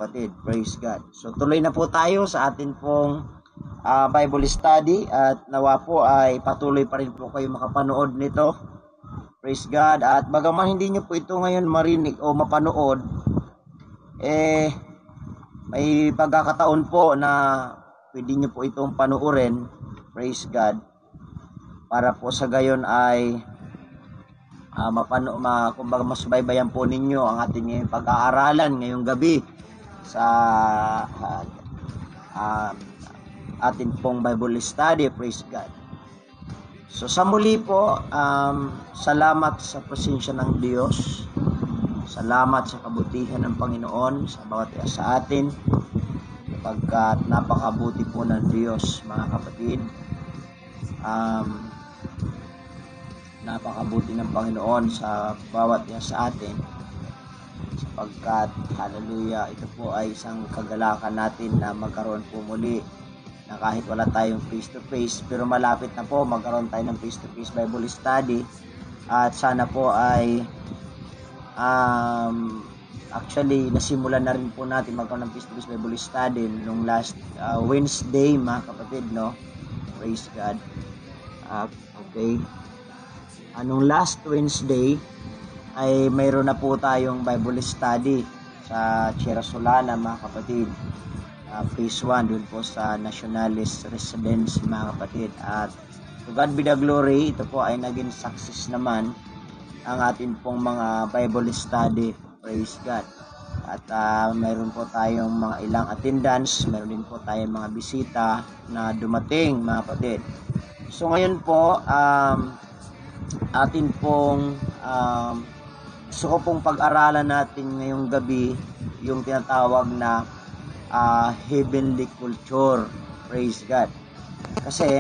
kapatid. Praise God. So tuloy na po tayo sa atin pong Bible study at nawa po ay patuloy pa rin po kayo makapanood nito. Praise God. At bagaman hindi nyo po ito ngayon marinig o mapanood, may pagkakataon po na pwede nyo po itong panuorin. Praise God. Para po sa gayon ay kumbaga masubaybayan po ninyo ang ating pag-aaralan ngayong gabi sa atin pong Bible study. Praise God. So sa muli po, salamat sa presensya ng Diyos. Salamat sa kabutihan ng Panginoon sa bawat isa sa atin, sapagkat napakabuti po ng Diyos, mga kapatid. Napakabuti ng Panginoon sa bawat isa sa atin, sapagkat hallelujah, ito po ay isang kagalakan natin na magkaroon po muli na kahit wala tayong face to face, pero malapit na po magkaroon tayo ng face to face Bible study. At sana po ay actually nasimulan na rin po natin magkaroon ng face to face Bible study nung last Wednesday, mga kapatid, no? Praise God. Okay. Anong last Wednesday ay mayroon na po tayong Bible study sa Sierra Solana, mga kapatid. Phase 1 dun po sa Nationalist Residence, mga kapatid. At to God be the glory, ito po ay naging success naman ang atin pong mga Bible study. Praise God. At mayroon po tayong mga ilang attendance, mayroon din po tayong mga bisita na dumating, mga kapatid. So ngayon po, atin pong gusto ko pong pag-aralan natin ngayong gabi yung tinatawag na heavenly culture. Praise God. Kasi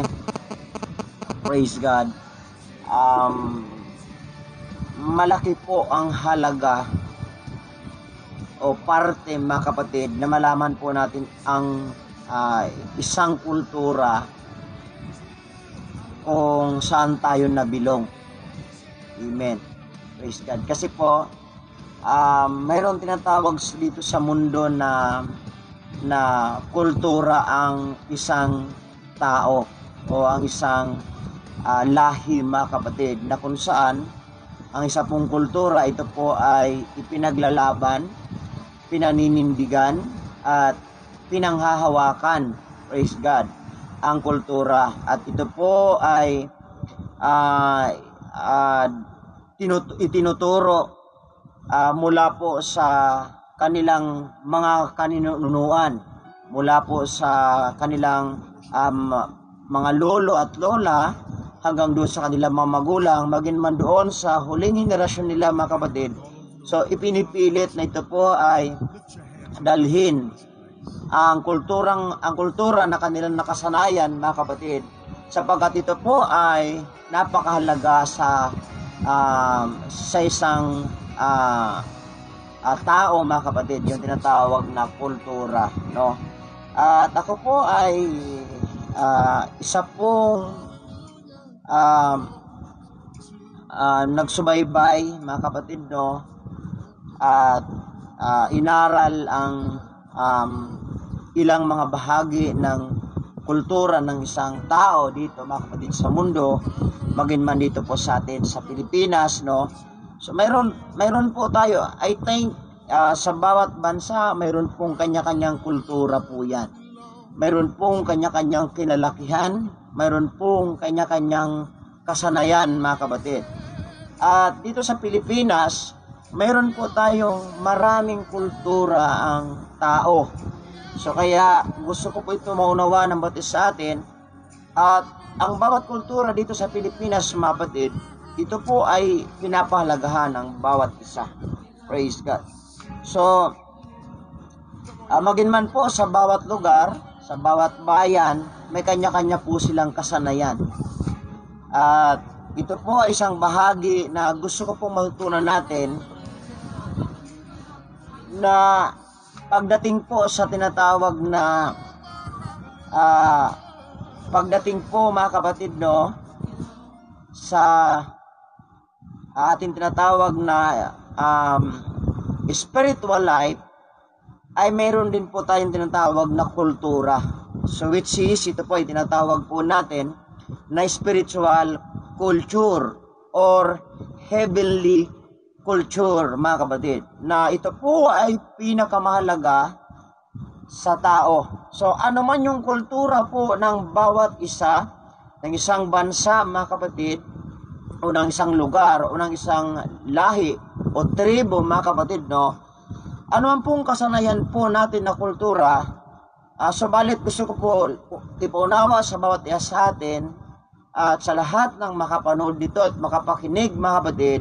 praise God, malaki po ang halaga o parte, mga kapatid, na malaman po natin ang isang kultura kung saan tayo nabilong. Amen. Praise God. Kasi po mayroon tinatawag dito sa mundo na kultura ang isang tao o ang isang lahi, mga kapatid, na kung saan ang isa pong kultura, ito po ay ipinaglalaban, pinaninindigan at pinanghahawakan. Praise God. Ang kultura, at ito po ay itinuturo mula po sa kanilang mga kaninunuan, mula po sa kanilang mga lolo at lola hanggang doon sa kanilang mga magulang, maging man doon sa huling henerasyon nila, mga kapatid. So ipinipilit na ito po ay dalhin ang kultura na kanilang nakasanayan, mga kapatid, sapagkat ito po ay napakahalaga sa isang tao, mga kapatid, yung tinatawag na kultura, no? At ako po ay isa pong nagsubaybay, mga kapatid, no? At inaral ang ilang mga bahagi ng kultura ng isang tao dito, mga kapatid, sa mundo, maging man dito po sa atin sa Pilipinas, no? So mayroon po tayo, I think sa bawat bansa mayroon pong kanya-kanyang kultura po yan. Mayroon pong kanya-kanyang kinalakihan, mayroon pong kanya-kanyang kasanayan, mga kapatid. At dito sa Pilipinas, mayroon po tayong maraming kultura ang tao. So kaya gusto ko po ito maunawa ng batis sa atin. At ang bawat kultura dito sa Pilipinas, mga kapatid, ito po ay pinapahalagahan ng bawat isa. Praise God. So maging man po sa bawat lugar, sa bawat bayan, may kanya-kanya po silang kasanayan. At ito po ay isang bahagi na gusto ko pong matutunan natin, na pagdating po sa tinatawag na pagdating po, mga kapatid, no, sa ating tinatawag na spiritual life, ay mayroon din po tayong tinatawag na kultura. So which is, ito po ay tinatawag po natin na spiritual culture or heavenly culture, mga kapatid. Na ito po ay pinakamahalaga sa tao. So ano man yung kultura po ng bawat isa, ng isang bansa, mga kapatid, o ng isang lugar, o ng isang lahi, o tribo, mga kapatid, no? Ano man pong kasanayan po natin na kultura, subalit gusto ko po ipaunawa sa bawat isa sa atin at sa lahat ng makapanood dito at makapakinig, mga kapatid,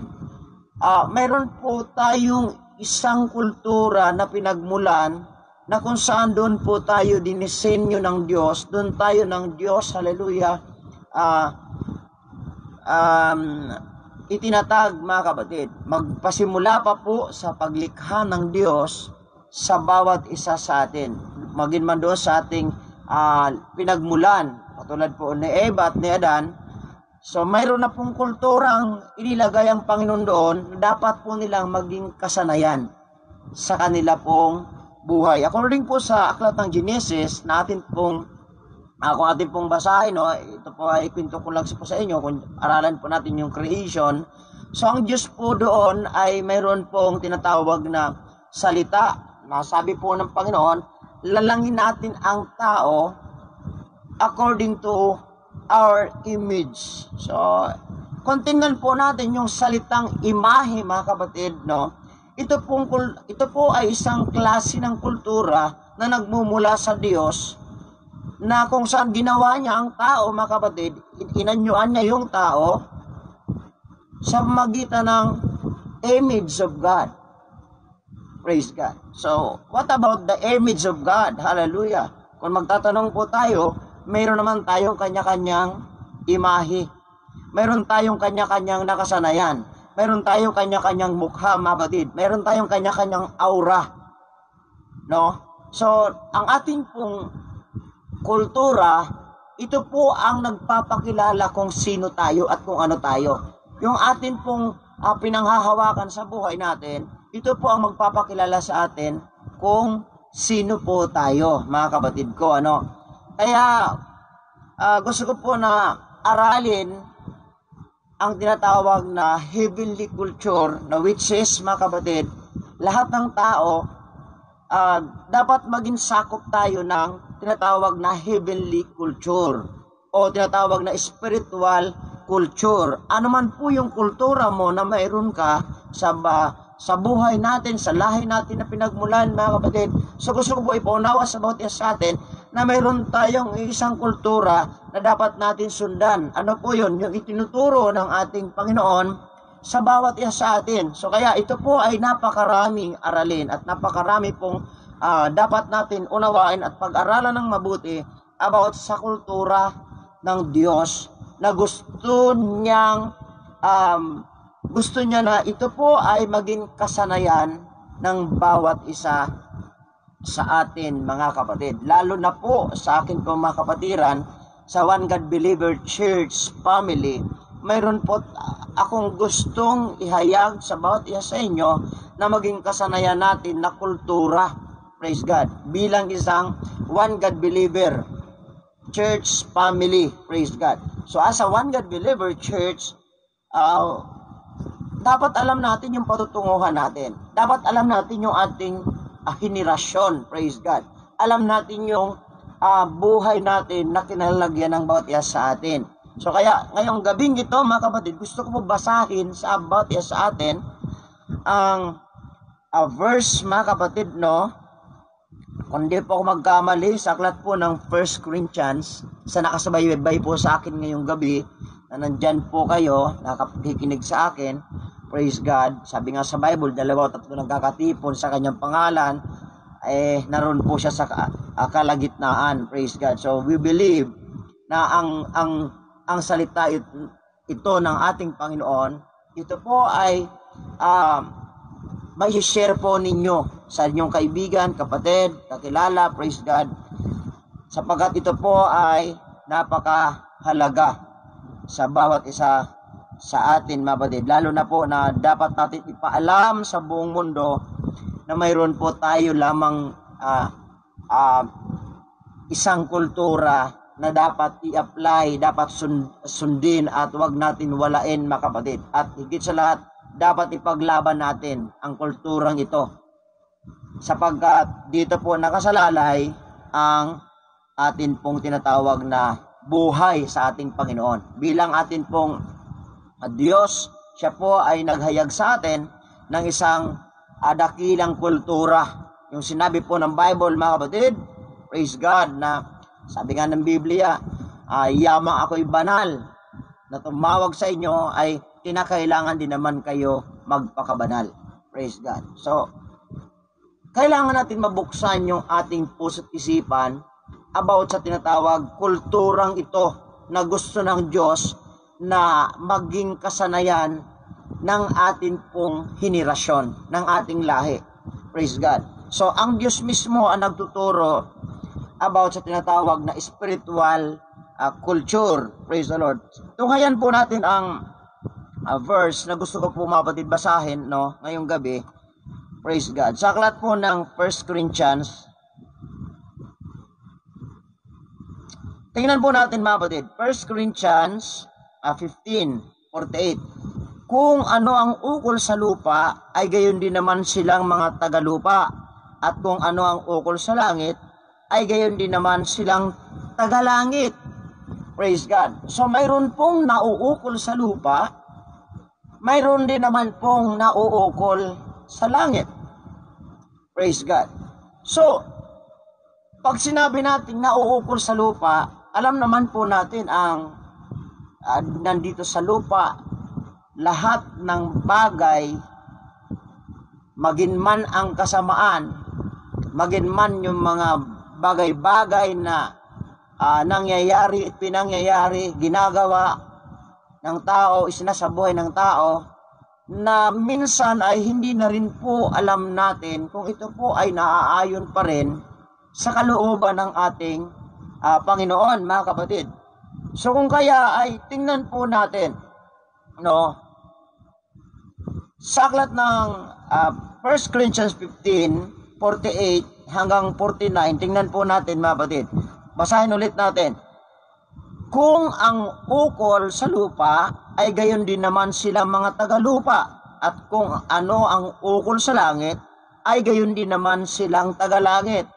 mayroon po tayong isang kultura na pinagmulan na kung saan doon po tayo dinisenyo ng Diyos, doon tayo ng Diyos, hallelujah, itinatag, mga kapatid. Magpasimula pa po sa paglikha ng Diyos sa bawat isa sa atin. Maging man doon sa ating pinagmulan, katulad po ni Eva at ni Adan. So mayroon na pong kulturang inilagay ang Panginoon doon na dapat po nilang maging kasanayan sa kanila pong buhay. According po sa aklat ng Genesis na atin pong kung atin pong basahin, no, ito po ay kwento ko lang po sa inyo kung aralan po natin yung creation. So ang Diyos po doon ay mayroon pong tinatawag na salita na sabi po ng Panginoon, lalangin natin ang tao according to our image. So kontingnan po natin yung salitang imahe, mga kapatid, no. Ito po ay isang klase ng kultura na nagmumula sa Diyos, na kung saan ginawa niya ang tao, mga kapatid, inanyuan niya yung tao sa magitan ng image of God. Praise God. So, what about the image of God? Hallelujah. Kung magtatanong po tayo, mayroon naman tayong kanya-kanyang imahe. Mayroon tayong kanya-kanyang nakasanayan. Mayroon tayong kanya-kanyang mukha, mga kapatid. Mayroon tayong kanya-kanyang aura. No? So, ang ating pong kultura, ito po ang nagpapakilala kung sino tayo at kung ano tayo. Yung atin pong pinanghahawakan sa buhay natin, ito po ang magpapakilala sa atin kung sino po tayo, mga kapatid ko. Ano? Kaya gusto ko po na aralin ang tinatawag na heavenly culture, na which is, mga kapatid, lahat ng tao dapat maging sakop tayo ng tinatawag na heavenly culture o tinatawag na spiritual culture. Ano man po yung kultura mo na mayroon ka sa buhay natin, sa lahi natin na pinagmulan, mga kapatid. So gusto ko po ipaunawa sa bawat isa sa atin na mayroon tayong isang kultura na dapat natin sundan. Ano po yun? Yung itinuturo ng ating Panginoon sa bawat isa sa atin. So kaya ito po ay napakaraming aralin at napakarami pong dapat natin unawain at pag-aralan ng mabuti about sa kultura ng Diyos na gusto niya na ito po ay maging kasanayan ng bawat isa sa atin, mga kapatid. Lalo na po sa akin po, mga kapatiran, sa One God Believer Church family, mayroon po akong gustong ihayag sa bawat isa sa inyo na maging kasanayan natin na kultura. Praise God. Bilang isang One God Believer Church family. Praise God. So as a One God Believer Church, dapat alam natin yung patutunguhan natin. Dapat alam natin yung ating henerasyon. Praise God. Alam natin yung buhay natin na kinalagyan ng bawat isa sa atin. So kaya ngayong gabing ito, mga kapatid, gusto ko po basahin sa bawat isa sa atin ang verse, mga kapatid, no? Kung di po ako magkamali, sa aklat po ng 1 Corinthians, sa nakasabay-bay po sa akin ngayong gabi, na nandyan po kayo, nakakikinig sa akin, praise God. Sabi nga sa Bible, 2 o 3 nagkakatipon sa kanyang pangalan, naroon po siya sa kalagitnaan, praise God. So we believe na ang salita ito ng ating Panginoon, ito po ay may share po ninyo sa inyong kaibigan, kapatid, kakilala, praise God, sapagkat ito po ay napakahalaga sa bawat isa sa atin, mga kapatid. Lalo na po na dapat natin ipaalam sa buong mundo na mayroon po tayo lamang ah, ah, isang kultura na dapat i-apply, dapat sundin at wag natin walain, mga kapatid. At higit sa lahat, dapat ipaglaban natin ang kulturang ito. Sapagkat dito po nakasalalay ang atin pong tinatawag na buhay sa ating Panginoon. Bilang atin pong Diyos, siya po ay naghayag sa atin ng isang dakilang kultura. Yung sinabi po ng Bible, mga kapatid, praise God, na sabi nga ng Biblia, yamang ako'y banal, na tumawag sa inyo ay kinakailangan din naman kayo magpakabanal. Praise God. So, kailangan natin mabuksan yung ating puso't isipan about sa tinatawag kulturang ito na gusto ng Diyos na maging kasanayan ng ating pong henerasyon, ng ating lahi. Praise God. So, ang Diyos mismo ang nagtuturo about sa tinatawag na spiritual culture. Praise the Lord. Tunghayan po natin ang verse na gusto ko po mapatid basahin ngayong gabi. Praise God. Sa aklat po ng 1 Corinthians, tingnan po natin mga kapatid, 1 Corinthians 15:48. Kung ano ang ukol sa lupa, ay gayon din naman silang mga tagalupa. At kung ano ang ukol sa langit, ay gayon din naman silang tagalangit. Praise God. So mayroon pong nauukol sa lupa, mayroon din naman pong nauukol sa langit. Praise God. So, pag sinabi natin nauukol sa lupa, alam naman po natin ang nandito sa lupa, lahat ng bagay, magin man ang kasamaan, magin man yung mga bagay-bagay na nangyayari at pinangyayari, ginagawa ng tao, isinasabuhay ng tao, na minsan ay hindi na rin po alam natin kung ito po ay naaayon pa rin sa kalooban ng ating Panginoon, mga kapatid. So kung kaya ay tingnan po natin, sa aklat ng 1 Corinthians 15:48 hanggang 49, tingnan po natin mga kapatid. Basahin ulit natin. Kung ang ukol sa lupa ay gayon din naman sila mga tagalupa, at kung ano ang ukol sa langit ay gayon din naman silang tagalangit.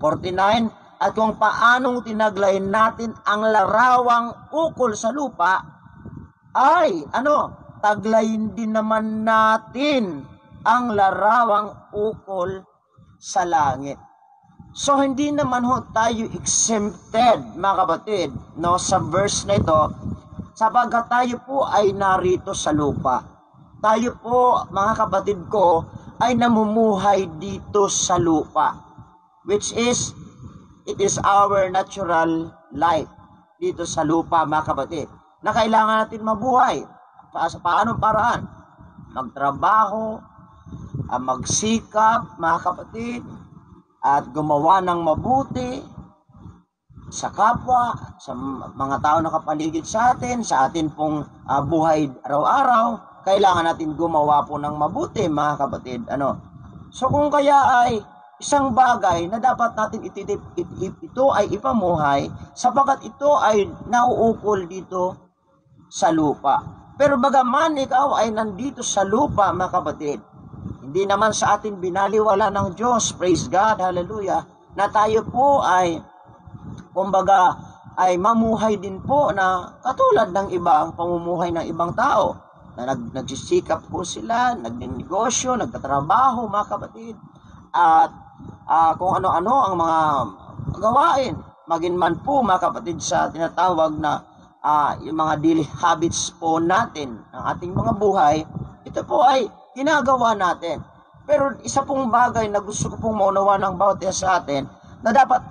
49, at kung paanong tinaglayin natin ang larawang ukol sa lupa, ay taglayin din naman natin ang larawang ukol sa langit. So hindi naman tayo exempted, mga kapatid, sa verse na ito, sapagkat tayo po ay narito sa lupa. Tayo po, mga kapatid ko, ay namumuhay dito sa lupa, which is, it is our natural life dito sa lupa, mga kapatid, na kailangan natin mabuhay. Sa paanong paraan? Magtrabaho, magsikap, mga kapatid, at gumawa ng mabuti sa kapwa, sa mga tao na kapaligid sa atin pong buhay araw-araw. Kailangan natin gumawa po ng mabuti, mga kapatid. So kung kaya ay isang bagay na dapat natin ito ay ipamuhay, sapagkat ito ay nauukol dito sa lupa. Pero bagaman ikaw ay nandito sa lupa, mga kapatid, hindi naman sa atin binaliwala ng Diyos, praise God, hallelujah, na tayo po ay, kumbaga, ay mamuhay din po na katulad ng ibang pamumuhay ng ibang tao, na nagsisikap po sila, nagnegosyo, nagtatrabaho, mga kapatid, at kung ano-ano ang mga gawain, maging man po, mga kapatid, sa tinatawag na yung mga daily habits po natin, ng ating mga buhay, ito po ay ginagawa natin. Pero isa pong bagay na gusto ko pong maunawa ng bawat isa sa atin, na dapat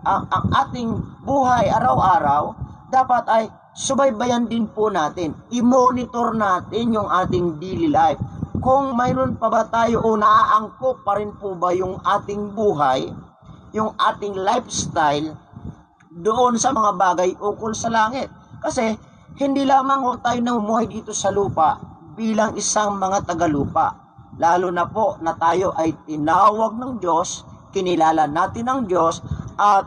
ang ating buhay araw-araw, dapat ay subaybayan din po natin. I-monitor natin yung ating daily life. Kung mayroon pa ba tayo o naaangkop pa rin po ba yung ating buhay, yung ating lifestyle, doon sa mga bagay ukol sa langit. Kasi hindi lamang tayo namumuhay dito sa lupa bilang isang mga tagalupa. Lalo na po na tayo ay tinawag ng Diyos kinilala natin ang Diyos, at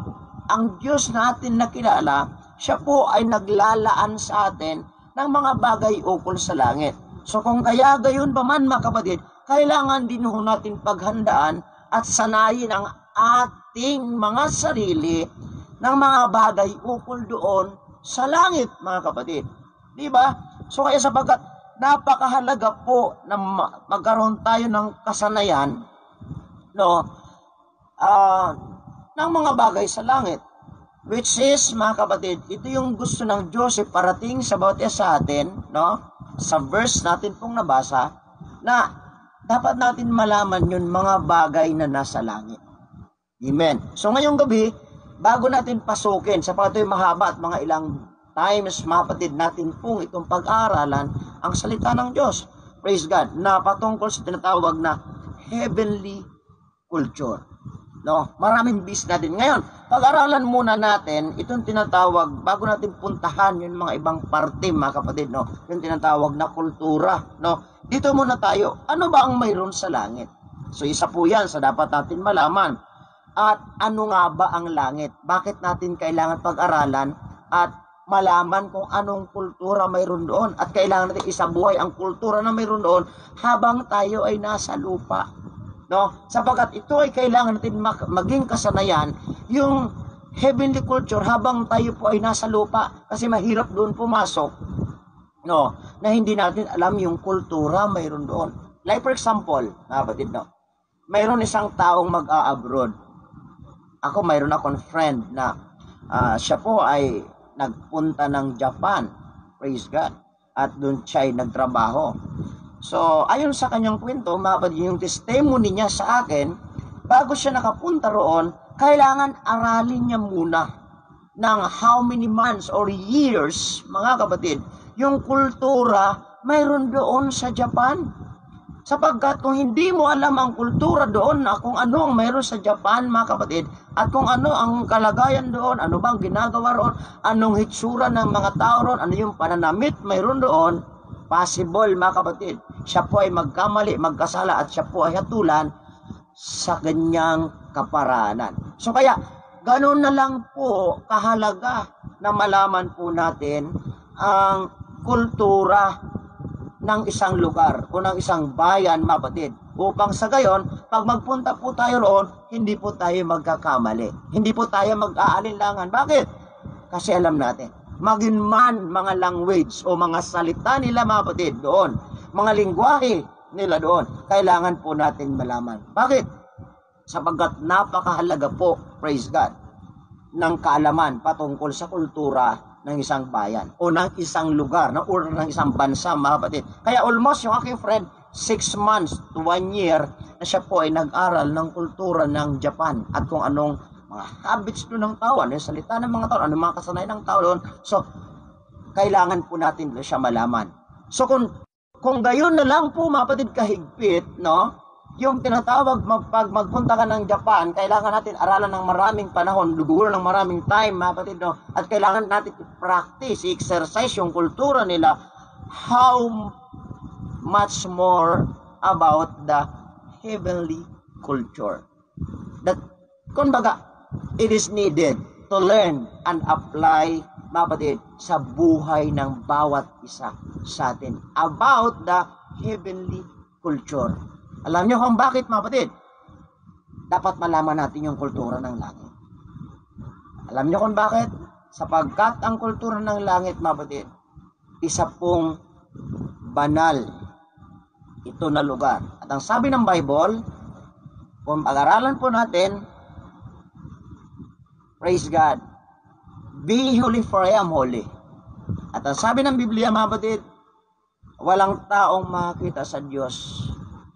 ang Diyos natin na kilala, siya po ay naglalaan sa atin ng mga bagay ukol sa langit. So kung kaya gayon pa man mga kapatid, kailangan din ho natin paghandaan at sanayin ang ating mga sarili ng mga bagay ukol doon sa langit, mga kapatid. Di ba? So kaya sapagkat napakahalaga po na magkaroon tayo ng kasanayan, no, ng mga bagay sa langit. Which is, mga kapatid, ito yung gusto ng Diyos parating sa bawat isa sa atin, no? Sa verse natin pong nabasa, na dapat natin malaman yun mga bagay na nasa langit. Amen. So ngayong gabi, bago natin pasukin, sa patuloy mahaba at mga ilang times, mga kapatid, natin pong itong pag-aaralan ang salita ng Diyos. Praise God. Na patungkol sa tinatawag na heavenly culture. No, maraming bis natin. Ngayon, pag-aralan muna natin itong tinatawag, bago natin puntahan yung mga ibang parte, mga kapatid, no, yung tinatawag na kultura, no. Dito muna tayo, ano ba ang mayroon sa langit? So isa po yan sa dapat natin malaman. At ano nga ba ang langit? Bakit natin kailangan pag-aralan at malaman kung anong kultura mayroon doon, at kailangan natin isabuhay ang kultura na mayroon doon habang tayo ay nasa lupa. No? Sapagkat ito ay kailangan natin maging kasanayan yung heavenly culture habang tayo po ay nasa lupa, kasi mahirap doon pumasok, no, na hindi natin alam yung kultura mayroon doon. Like for example, kapatid, no, mayroon isang taong mag-a-abroad. Ako, mayroon akong friend na siya po ay nagpunta ng Japan, praise God, at doon siya ay nagtrabaho. So, ayon sa kanyang kwento, yung testimony niya sa akin, bago siya nakapunta roon, kailangan aralin niya muna ng how many months or years, mga kapatid, yung kultura mayroon doon sa Japan. Sapagkat kung hindi mo alam ang kultura doon, na kung ano ang mayroon sa Japan, mga kapatid, at kung ano ang kalagayan doon, ano bang ginagawa roon, anong hitsura ng mga tao roon, ano yung pananamit mayroon doon, possible, mga kapatid, siya po ay magkamali, magkasala, at siya po ay hatulan sa ganyang kaparanan. So kaya, ganoon na lang po kahalaga na malaman po natin ang kultura ng isang lugar o ng isang bayan, mga kapatid. Upang sa gayon, pag magpunta po tayo roon, hindi po tayo magkakamali. Hindi po tayo mag-aalinlangan. Bakit? Kasi alam natin, maging man mga language o mga salita nila, mga kapatid, doon, mga lingwahe nila doon, kailangan po natin malaman. Bakit? Sapagkat napakahalaga po, praise God, ng kaalaman patungkol sa kultura ng isang bayan o ng isang lugar o ng isang bansa, mga kapatid. Kaya almost yung aking friend, 6 months to 1 year na siya po ay nag-aral ng kultura ng Japan at kung anong mga habits doon ng tao, ano yung salita ng mga tao, ano mga kasanayan ng tao doon. So, kailangan po natin siya malaman. So, kung gayon na lang po, mga kapatid, kahigpit, no? Yung tinatawag, pag magpunta ka ng Japan, kailangan natin aralan ng maraming panahon, luguro ng maraming time, mga kapatid, no? At kailangan natin i-practice, i-exercise yung kultura nila. How much more about the heavenly culture? That, kumbaga, it is needed to learn and apply, mga kapatid, sa buhay ng bawat isa sa atin about the heavenly culture. Alam niyo kung bakit, mga kapatid? Dapat malaman natin yung kultura ng langit. Alam niyo kung bakit? Sapagkat ang kultura ng langit, mga kapatid, isa pong banal ito na lugar. At ang sabi ng Bible, kung pag-aralan po natin, praise God, be holy for I am holy. At ang sabi ng Biblia, mga kapatid, walang taong makakita sa Diyos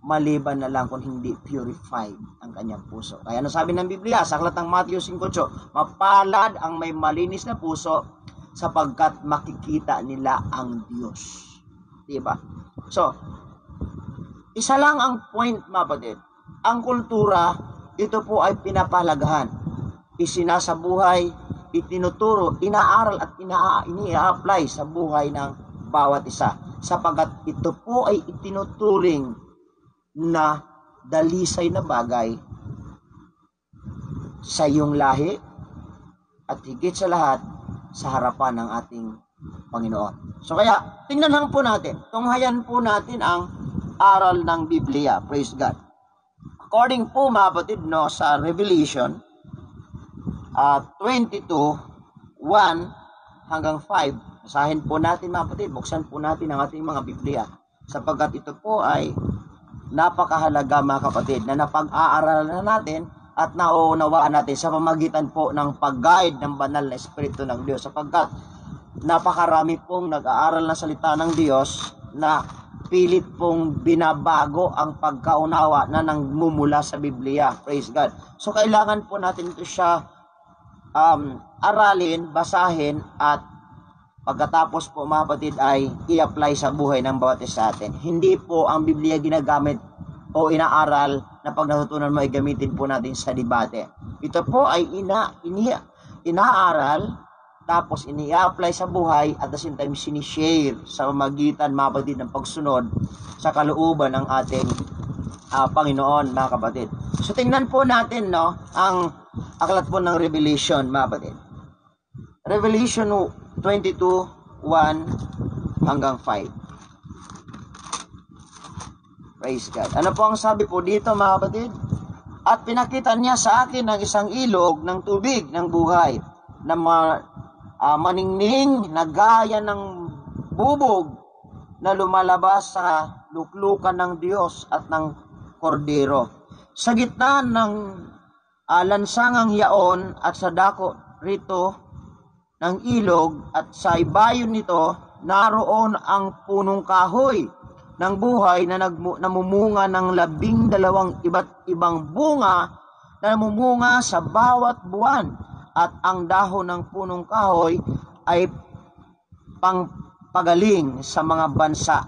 maliban na lang kung hindi purified ang kanyang puso. Kaya nasabi ng Biblia, sa aklat ng Matthew 5:8, mapalad ang may malinis na puso sapagkat makikita nila ang Diyos. Diba? So, isa lang ang point, mga kapatid. Ang kultura, ito po ay pinapalagahan, isinasabuhay, itinuturo, inaaral at ini-apply sa buhay ng bawat isa. Sapagkat ito po ay itinuturing na dalisay na bagay sa iyong lahi, at higit sa lahat, sa harapan ng ating Panginoon. So kaya, tingnan lang po natin, tunghayan po natin ang aral ng Biblia. Praise God. According po mga kapatid, no, sa Revelation 22:1 hanggang 5, basahin po natin mga kapatid, buksan po natin ang ating mga Biblia, sapagkat ito po ay napakahalaga mga kapatid, na napag-aaralan natin at nauunawaan natin sa pamagitan po ng pag-guide ng banal na Espiritu ng Diyos, sapagkat napakarami pong nag-aaral ng salita ng Diyos na pilit pong binabago ang pagkaunawa na nangmumula sa Biblia. Praise God. So kailangan po natin ito siya aralin, basahin, at pagkatapos po mga kapatid ay i-apply sa buhay ng bawat isa atin. Hindi po ang Biblia ginagamit o inaaral na pag natutunan mo ay gamitin po natin sa debate. Ito po ay inaaral, tapos ini-apply sa buhay, at the same time sinishare sa pamagitan mga kapatid ng pagsunod sa kalooban ng ating Panginoon mga kapatid. So tingnan po natin, no, ang aklat po ng Revelation mga kapatid. Revelation 22:1 hanggang 5. Praise God. Ano po ang sabi po dito mga kapatid? At pinakita niya sa akin ang isang ilog ng tubig ng buhay na maningning na gaya ng bubog na lumalabas sa luklukan ng Diyos at ng Kordero. Sa gitna ng lansangang yaon at sa dako rito ng ilog at sa ibayon nito, naroon ang punong kahoy ng buhay na namumunga ng 12 iba't ibang bunga na namumunga sa bawat buwan, at ang dahon ng punong kahoy ay pangpagaling sa mga bansa,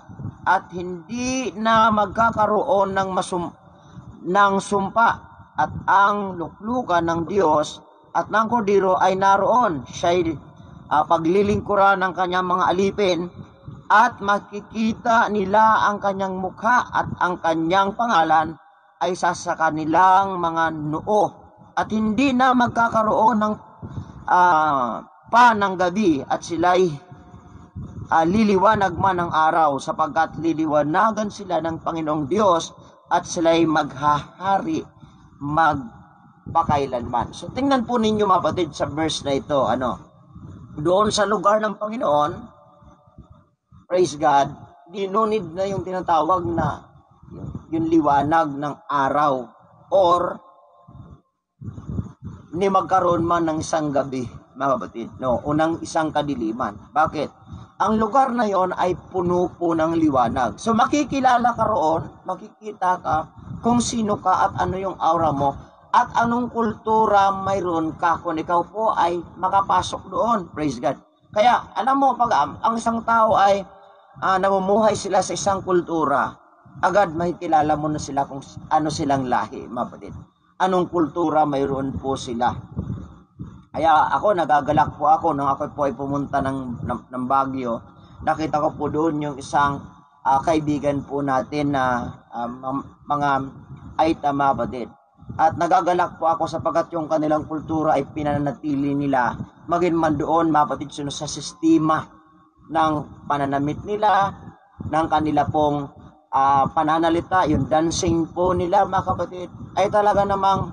at hindi na magkakaroon ng sumpa, at ang luklukan ng Diyos at ng Kordero ay naroon. Siya'y paglilingkuran ng kanyang mga alipin, at makikita nila ang kanyang mukha, at ang kanyang pangalan ay sa kanilang mga noo, at hindi na magkakaroon ng ng gabi, at sila'y liliwanag man ng araw, sapagkat liliwanagan sila ng Panginoong Diyos, at sila'y maghahari magpakailanman. So tingnan po ninyo mga kapatid sa verse na ito, doon sa lugar ng Panginoon, praise God, dinunid na yung tinatawag na yung liwanag ng araw, or ni magkaroon man ng isang gabi mga kapatid, unang isang kadiliman. Bakit? Ang lugar na yon ay puno po ng liwanag. So makikilala ka roon, makikita ka kung sino ka at ano yung aura mo, at anong kultura mayroon ka kung ikaw po ay makapasok doon. Praise God. Kaya alam mo, pag ang isang tao ay namumuhay sila sa isang kultura, agad makikilala mo na sila kung ano silang lahi, mga kapatid. Anong kultura mayroon po sila. Kaya ako, nagagalak po ako nung ako po ay pumunta ng Baguio. Nakita ko po doon yung isang kaibigan po natin na mga Aita, mga kapatid. At nagagalak po ako sapagkat yung kanilang kultura ay pinanatili nila, maging man doon mga kapatid, sa sistema ng pananamit nila, ng kanila pong pananalita, yung dancing po nila mga kapatid, ay talaga namang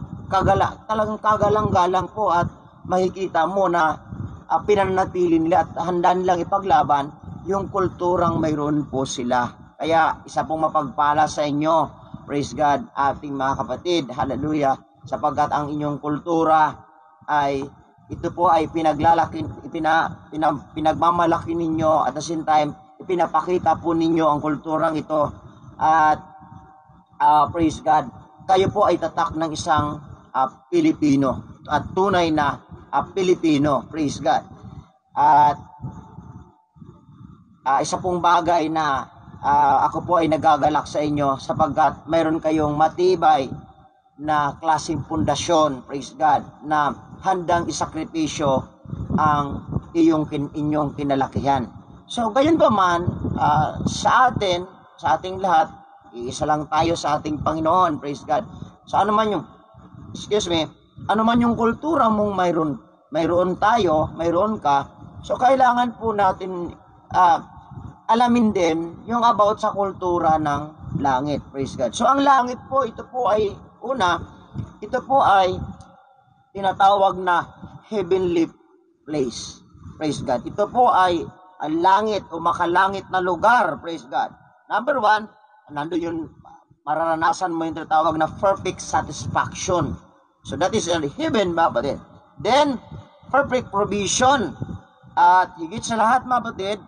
talagang kagalang-galang po, at makikita mo na pinanatili nila at handa nilang ipaglaban yung kulturang mayroon po sila. Kaya isa pong mapagpala sa inyo, praise God, ating mga kapatid, hallelujah, sapagkat ang inyong kultura ay ito po ay pinagmamalaki ninyo, at the same time ipinapakita po ninyo ang kulturang ito, at praise God, kayo po ay tatak ng isang Pilipino, at tunay na Pilipino, praise God. At isa pong bagay na ako po ay nagagalak sa inyo, sapagkat mayroon kayong matibay na klaseng pundasyon, praise God, na handang isakripisyo ang inyong kinalakihan. So gayon pa man, sa ating lahat, iisa lang tayo sa ating Panginoon, praise God. So ano man yung ano man yung kultura mong mayroon tayo, mayroon ka, so kailangan po natin alamin din yung about sa kultura ng langit. Praise God. So ang langit po, ito po ay tinatawag na heavenly place. Praise God. Ito po ay ang langit o makalangit na lugar. Praise God. Number one, nandun yung mararanasan mo yung tinatawag na perfect satisfaction. So that is in heaven, mga kapatid. Then, perfect provision. At higit sa lahat, mga kapatid,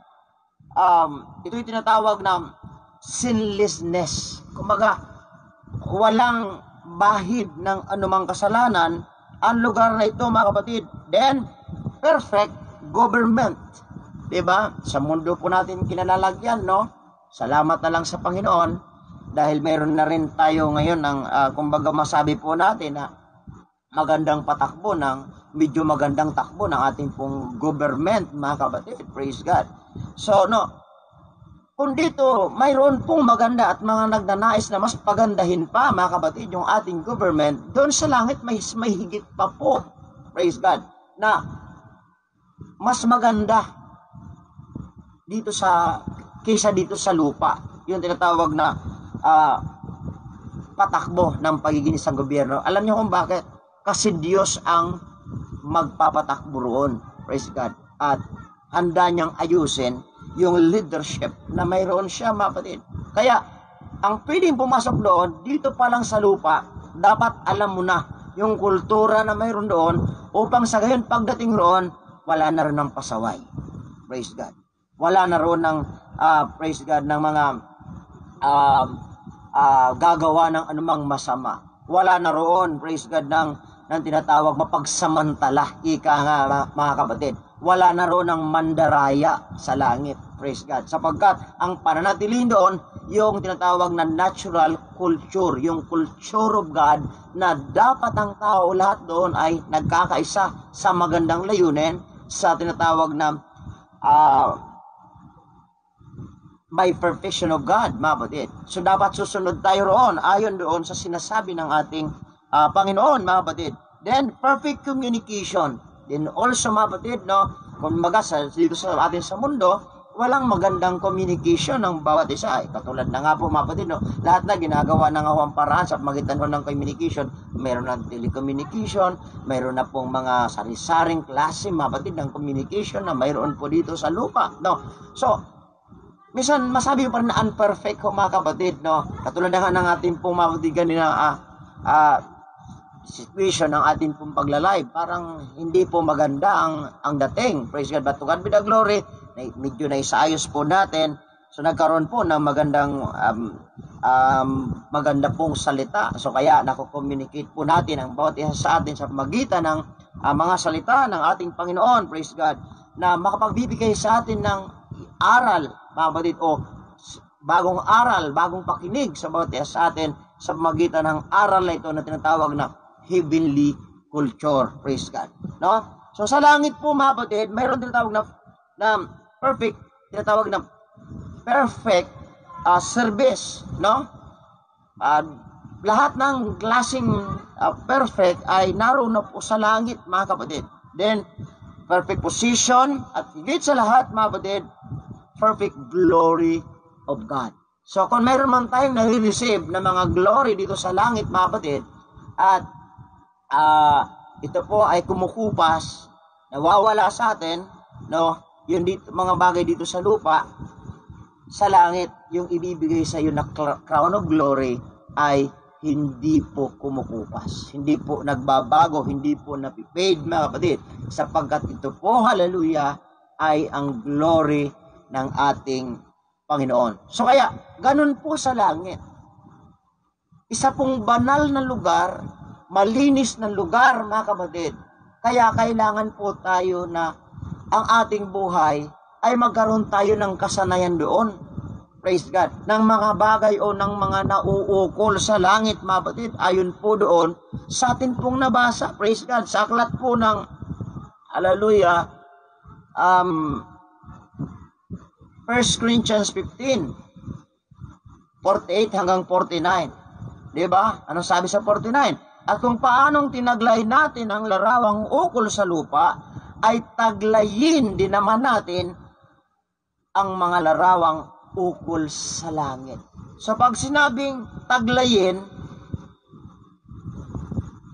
ito yung tinatawag na sinlessness. Kumbaga, walang bahid ng anumang kasalanan ang lugar na ito, mga kapatid. Then, perfect government. Diba? Sa mundo po natin kinalalagyan, no? Salamat na lang sa Panginoon dahil meron na rin tayo ngayon ng, kumbaga masabi po natin na magandang patakbo medyo magandang takbo ng ating pong government, mga kapatid. Praise God. So, no, kung dito, mayroon pong maganda at mga nagnanais na mas pagandahin pa, mga kapatid, yung ating government, doon sa langit may higit pa po. Praise God. Na mas maganda kaysa dito sa lupa. Yung tinatawag na patakbo ng pagiging isang gobyerno. Alam niyo kung bakit? Kasi Diyos ang magpapatakbo roon. Praise God. At handa niyang ayusin yung leadership na mayroon siya, mga kapatid. Kaya, ang pwedeng pumasok doon, dito pa lang sa lupa, dapat alam mo na yung kultura na mayroon doon upang sa gayon pagdating roon, wala na rin ng pasaway. Praise God. Wala na roon ng, praise God, ng mga gagawa ng anumang masama. Wala na roon, praise God, ng tinatawag mapagsamantala. Ika nga, mga kapatid. Wala na roon ng mandaraya sa langit. Praise God. Sapagkat ang pananatili doon, yung tinatawag na natural culture, yung culture of God, na dapat ang tao lahat doon ay nagkakaisa sa magandang layunin, sa tinatawag na by perfection of God, mga kapatid. So dapat susunod tayo roon, ayon doon sa sinasabi ng ating Panginoon, mga kapatid. Then, perfect communication. Then also, mga kapatid, no, kung dito sa atin sa mundo, walang magandang communication ng bawat isa. Katulad na nga po, mga kapatid, no, lahat na ginagawa ng awang paraan sa pamagitan ng communication. Mayroon ng telecommunication, mayroon na pong mga sari-saring klase, mga kapatid, ng communication na mayroon po dito sa lupa. No? So, minsan masabi pa rin na unperfect ko, mga kapatid, no? Katulad na nga ng ating pong mga kapatid kanina, situation ng ating pong paglalive, parang hindi po maganda ang dating. Praise God. But to God be the glory, medyo na isaayos po natin. So nagkaroon po ng maganda pong salita. So kaya nako-communicate po natin ang bawat isa sa atin sa pamagitan ng mga salita ng ating Panginoon. Praise God. Na makapagbibigay sa atin ng aral, mga kapatid, o bagong aral, bagong pakinig sa bawat isa sa atin sa pamagitan ng aral na ito na tinatawag na heavenly culture. Praise God. No? So sa langit po, mga kapatid, mayroon tinatawag na perfect, tinatawag na perfect service. No? Lahat ng klaseng perfect ay naroon na po sa langit, mga kapatid. Then, perfect position, at higit sa lahat, mga kapatid, perfect glory of God. So kung mayroon man tayong nare-receive na mga glory dito sa langit, mga kapatid, at ito po ay kumukupas, nawawala sa atin, no? Yung dito, mga bagay dito sa lupa, sa langit, yung ibibigay sa iyo na crown of glory ay hindi po kumukupas, hindi po nagbabago, hindi po napipade, mga kapatid, sapagkat ito po, hallelujah, ay ang glory ng ating Panginoon. So kaya, ganun po sa langit. Isa pong banal na lugar, malinis na lugar, mga kapatid. Kaya kailangan po tayo na ang ating buhay ay magkaroon tayo ng kasanayan doon. Praise God. Ng mga bagay o ng mga nauukol sa langit, mga kapatid, ayon po doon sa atin pong nabasa. Praise God. Sa aklat po ng, hallelujah, 1 Corinthians 15, 48 hanggang 49. Diba? Anong sabi sa 49? At kung paanong tinaglay natin ang larawang ukol sa lupa, ay taglayin din naman natin ang mga larawang ukol sa langit. So pag sinabing taglayin,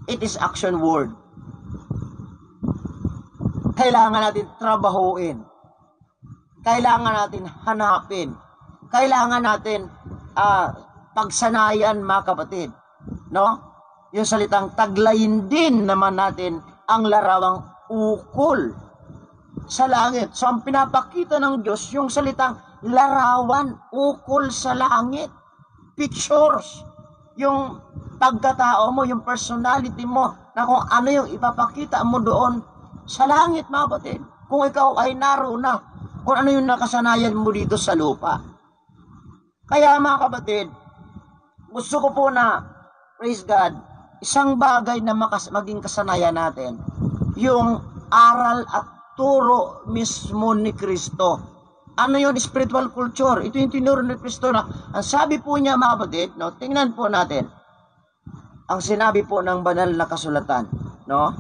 it is action word. Kailangan natin trabahuin. Kailangan natin hanapin. Kailangan natin pagsanayan, mga kapatid. No? Yung salitang taglayin din naman natin ang larawang ukol sa langit. So ang pinapakita ng Diyos, yung salitang larawan, ukol sa langit. Pictures. Yung pagkatao mo, yung personality mo, na kung ano yung ipapakita mo doon sa langit, mga kapatid. Kung ikaw ay naroon na, kung ano yung nakasanayan mo dito sa lupa. Kaya mga kapatid, gusto ko po na, praise God, isang bagay na maging kasanayan natin, yung aral at turo mismo ni Kristo. Ano yun? Spiritual culture. Ito yung tinuro ni Kristo na, ang sabi po niya, mga kapatid, no, tingnan po natin, ang sinabi po ng banal na kasulatan, no?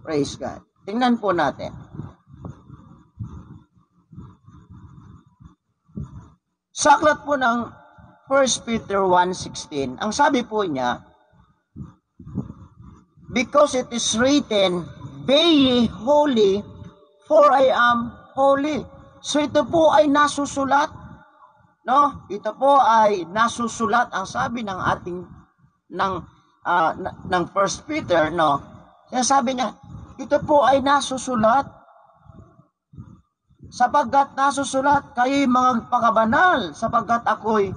Praise God. Tingnan po natin. Sa aklat po ng 1 Peter 1:16, ang sabi po niya, because it is written, be ye holy, for I am holy. So ito po ay nasusulat, no? Ito po ay nasusulat, ang sabi ng ating ng 1 Peter, no? Sabi niya, ito po ay nasusulat sapagkat nasusulat kayo'y magpakabanal sapagkat ako'y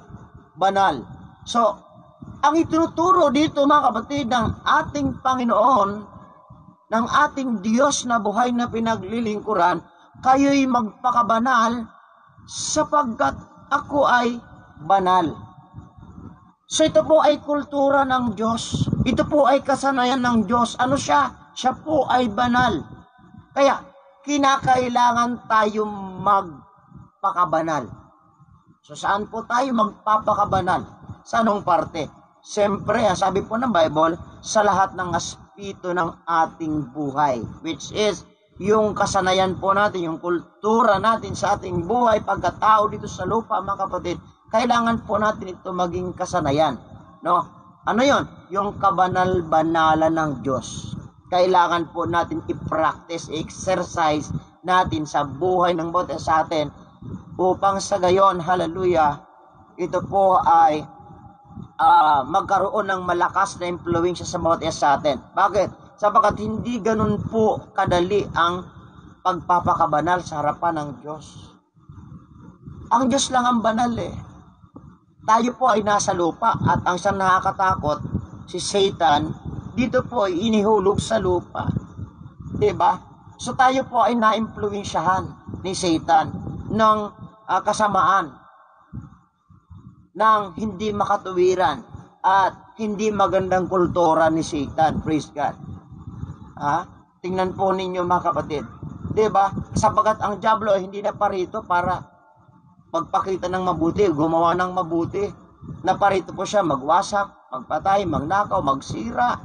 banal. So, ang itinuturo dito, mga kapatid, ng ating Panginoon, ng ating Diyos na buhay na pinaglilingkuran, kayo'y magpakabanal sapagkat ako ay banal. So ito po ay kultura ng Diyos. Ito po ay kasanayan ng Diyos. Ano siya? Siya po ay banal. Kaya, kinakailangan tayo magpakabanal. So saan po tayo magpapakabanal? Sa anong parte? Siyempre, sabi po ng Bible, sa lahat ng aspeto ng ating buhay. Which is, yung kasanayan po natin, yung kultura natin sa ating buhay, pagkatao dito sa lupa, mga kapatid, kailangan po natin ito maging kasanayan. No? Ano yon? Yung kabanal-banalan ng Diyos. Kailangan po natin i-practice, exercise natin sa buhay ng bawat sa atin upang sa gayon, hallelujah, ito po ay magkaroon ng malakas na impluwensya sa bawat sa atin. Bakit? Sapagkat hindi ganun po kadali ang pagpapakabanal sa harapan ng Diyos. Ang Diyos lang ang banal eh. Tayo po ay nasa lupa at ang siyang nakakatakot, si Satan, dito po ay inihulog sa lupa. Diba? So tayo po ay naimpluwensyahan ni Satan ng kasamaan, ng hindi makatuwiran at hindi magandang kultura ni Satan. Praise God. Tingnan po ninyo, mga kapatid. Diba? Sapagat ang diablo ay hindi na parito para magpakita ng mabuti, gumawa ng mabuti. Naparito po siya magwasak, magpatay, magnakaw, magsira.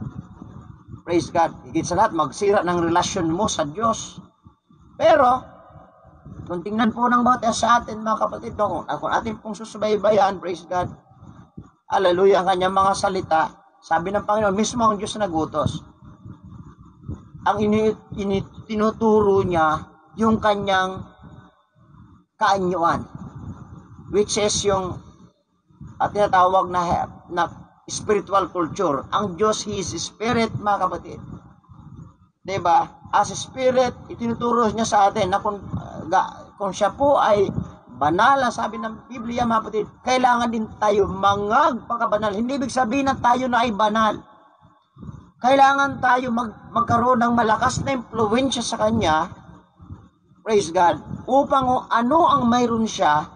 Praise God. Higit sa lahat, magsira ng relasyon mo sa Diyos. Pero, kung tingnan po ng bawat sa atin, mga kapatid, kung atin pong susubaybayan, praise God, hallelujah, ang kanyang mga salita, sabi ng Panginoon, mismo ang Diyos nagutos. Ang tinuturo niya, yung kanyang kaanyuan, which is yung tinatawag na spiritual culture. Ang Diyos, He is Spirit, mga kapatid. Diba? As a Spirit, itinuturo niya sa atin na kung siya po ay banal, sabi ng Biblia, mga kapatid, kailangan din tayo magpakabanal. Hindi ibig sabihin na tayo na ay banal. Kailangan tayo magkaroon ng malakas na impluwensya sa Kanya, praise God, upang ano ang mayroon siya,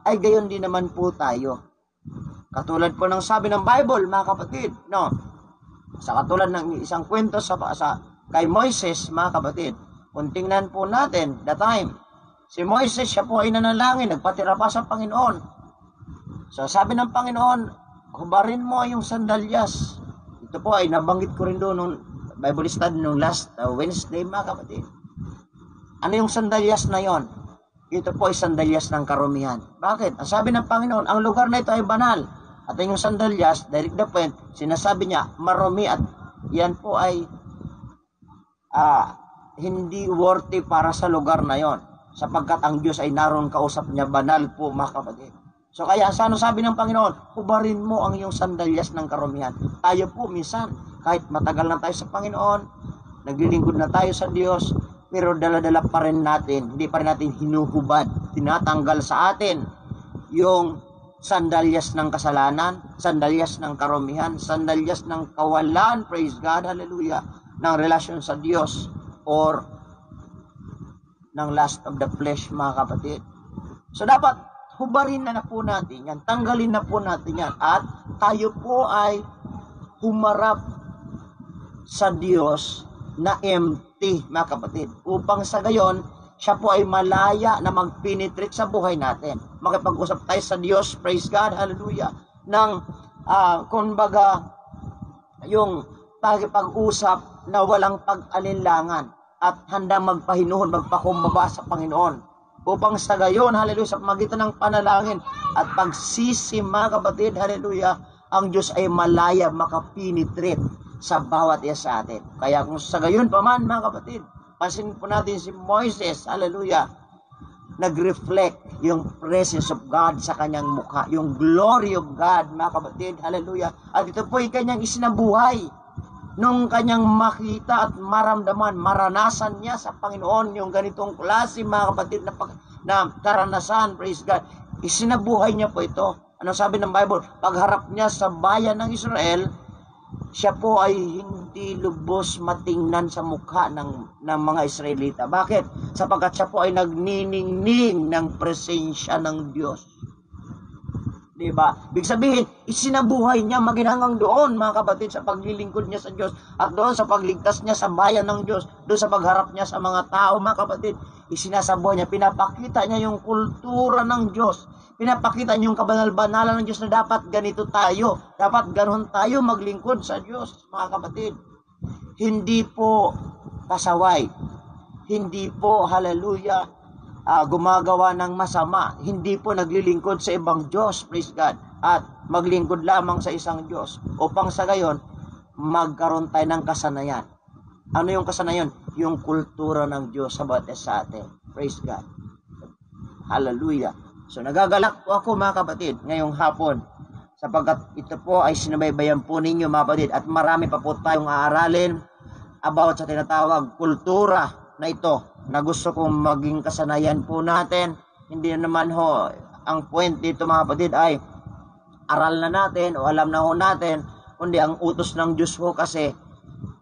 ay gayon din naman po tayo. Katulad po ng sabi ng Bible, mga kapatid, no? Sa katulad ng isang kwento kay Moises, mga kapatid, kung tingnan po natin, the time, si Moises, siya po ay nanalangin, nagpatira pa sa Panginoon. So sabi ng Panginoon, hubarin mo yung sandalyas. Ito po ay nabanggit ko rin doon nung Bible study nung last Wednesday, mga kapatid. Ano yung sandalyas na yon? Ito po ay sandalyas ng karumihan. Bakit? Ang sabi ng Panginoon, ang lugar na ito ay banal. At yung sandalyas, direct the point, sinasabi niya, marumi at yan po ay hindi worthy para sa lugar na yon. Sapagkat ang Diyos ay naroon kausap niya, banal po, mga kapatid. So kaya sa ano sabi ng Panginoon, hubarin mo ang iyong sandalyas ng karumihan. Tayo po minsan, kahit matagal na tayo sa Panginoon, naglilingkod na tayo sa Diyos, pero dala-dala pa rin natin, hindi pa rin natin hinuhubad, tinatanggal sa atin yung sandalyas ng kasalanan, sandalyas ng karumihan, sandalyas ng kawalan, praise God, hallelujah, ng relasyon sa Diyos or ng lust of the flesh, mga kapatid. So dapat hubarin na po natin yan, tanggalin na po natin yan, at tayo po ay humarap sa Diyos na empty, mga kapatid, upang sa gayon, siya po ay malaya na mag-penetrate sa buhay natin. Makipag-usap tayo sa Diyos, praise God, hallelujah, ng, kumbaga, yung pag-usap na walang pag-alinlangan at handang magpahinuhon, magpakumbaba sa Panginoon. Upang sa gayon, hallelujah, sa magitan ng panalangin at pagsisi, mga kapatid, hallelujah, ang Diyos ay malaya makapenetrate sa bawat isa sa atin. Kaya kung sa gayon pa man, mga kapatid, pansin po natin si Moises, hallelujah, nag-reflect yung presence of God sa kanyang mukha, yung glory of God, mga kapatid, hallelujah. At ito po ay kanyang isinabuhay nung kanyang makita at maramdaman, maranasan niya sa Panginoon yung ganitong klase, mga kapatid, na karanasan, praise God. Isinabuhay niya po ito. Ano sabi ng Bible? Pagharap niya sa bayan ng Israel, siya po ay hindi lubos matingnan sa mukha ng mga Israelita. Bakit? Sapagkat siya po ay nagniningning ng presensya ng Diyos. Diba? Ibig sabihin, isinabuhay niya maginhangang doon, mga kapatid, sa paglilingkod niya sa Diyos at doon sa pagligtas niya sa bayan ng Diyos, doon sa pagharap niya sa mga tao, mga kapatid, isinasabuhay niya, pinapakita niya yung kultura ng Diyos, pinapakita niya yung kabanal-banalan ng Diyos na dapat ganito tayo, dapat ganoon tayo maglingkod sa Diyos, mga kapatid. Hindi po pasaway, hindi po, hallelujah, gumagawa ng masama, hindi po naglilingkod sa ibang Diyos, praise God, at maglingkod lamang sa isang Diyos, upang sa gayon, magkaroon tayo ng kasanayan. Ano yung kasanayan? Yung kultura ng Diyos sa bawat isa sa atin, praise God, hallelujah. So nagagalak po ako, mga kapatid, ngayong hapon, sapagkat ito po ay sinabaybayan po ninyo, mga kapatid, at marami pa po tayong aaralin about sa tinatawag kultura na ito, na gusto kong maging kasanayan po natin. Hindi naman ho, ang point dito, mga kapatid, ay aral na natin o alam na ho natin, kundi ang utos ng Diyos ho, kasi